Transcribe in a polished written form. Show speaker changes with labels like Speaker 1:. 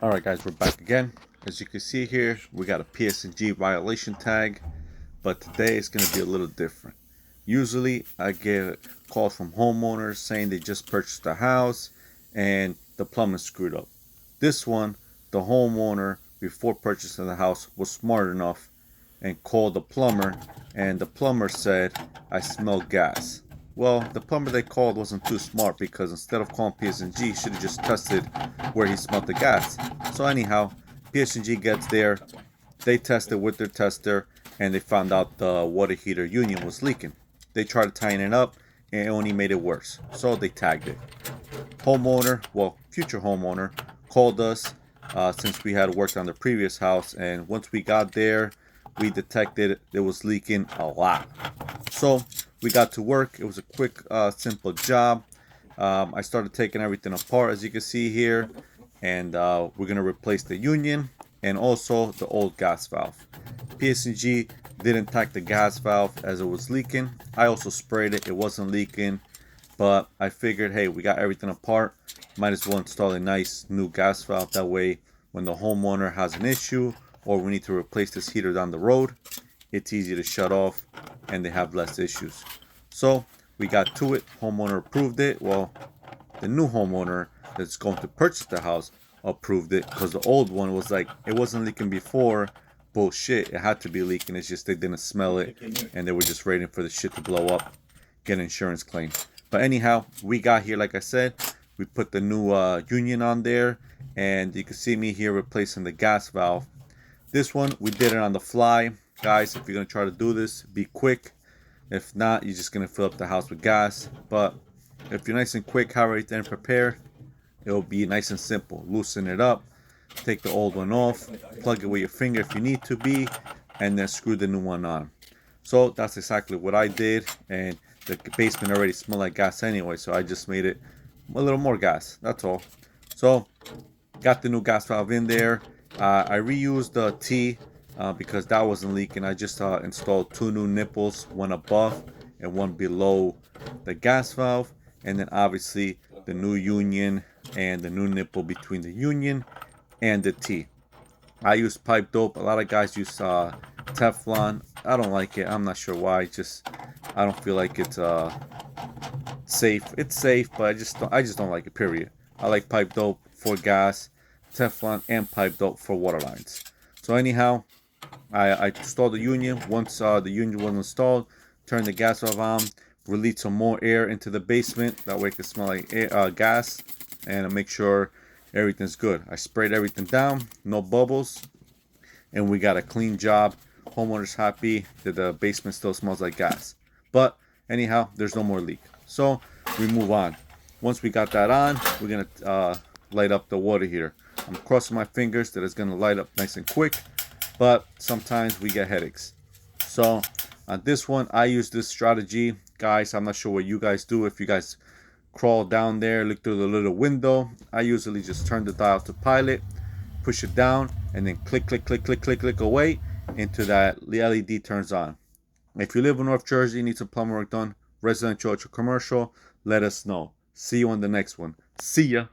Speaker 1: Alright guys, we're back again. As you can see here, we got a PSEG violation tag, but today it's going to be a little different. Usually I get calls from homeowners saying they just purchased a house and the plumbing screwed up. This one, the homeowner before purchasing the house was smart enough and called the plumber, and the plumber said, "I smell gas." Well, the plumber they called wasn't too smart, because instead of calling PSEG, he should have just tested where he smelled the gas. So anyhow, PSEG gets there, they tested with their tester, and they found out the water heater union was leaking. They tried to tighten it up, and it only made it worse. So they tagged it. Homeowner, well, future homeowner, called us since we had worked on the previous house, and once we got there, we detected it was leaking a lot. So we got to work. It was a quick, simple job. I started taking everything apart, as you can see here, and we're gonna replace the union and also the old gas valve. PSEG didn't tack the gas valve as it was leaking. I also sprayed it. It wasn't leaking, but I figured, hey, we got everything apart, might as well install a nice new gas valve. That way, when the homeowner has an issue or we need to replace this heater down the road, it's easy to shut off and they have less issues. So we got to it. Homeowner approved it. Well, the new homeowner that's going to purchase the house approved it, because the old one was like, it wasn't leaking before. Bullshit, it had to be leaking. It's just they didn't smell it and they were just waiting for the shit to blow up, get an insurance claim. But anyhow, we got here, like I said, we put the new union on there, and you can see me here replacing the gas valve. This one, we did it on the fly. Guys, if you're going to try to do this, be quick. If not, you're just going to fill up the house with gas. But if you're nice and quick, have everything prepared, it'll be nice and simple. Loosen it up, take the old one off, plug it with your finger if you need to be, and then screw the new one on. So that's exactly what I did, and the basement already smelled like gas anyway, so I just made it a little more gas, that's all. So got the new gas valve in there. I reused the T because that wasn't leaking. I just installed two new nipples, one above and one below the gas valve, and then obviously the new union and the new nipple between the union and the T. I use pipe dope. A lot of guys use Teflon. I don't like it. I'm not sure why. Just I don't feel like it's safe. It's safe, but I just don't like it. Period. I like pipe dope for gas, Teflon, and pipe dope for water lines. So anyhow, I installed the union. Once the union was installed, turned the gas valve on, released some more air into the basement. That way it can smell like air, gas, and make sure everything's good. I sprayed everything down, no bubbles, and we got a clean job. Homeowner's happy that the basement still smells like gas. But anyhow, there's no more leak. So we move on. Once we got that on, we're gonna light up the water heater. I'm crossing my fingers that it's gonna light up nice and quick, but sometimes we get headaches. So on this one, I use this strategy. Guys, I'm not sure what you guys do. If you guys crawl down there, look through the little window, I usually just turn the dial to pilot, push it down, and then click, click, click, click, click, click away until that LED turns on. If you live in North Jersey, need some plumbing work done, residential or commercial, let us know. See you on the next one. See ya.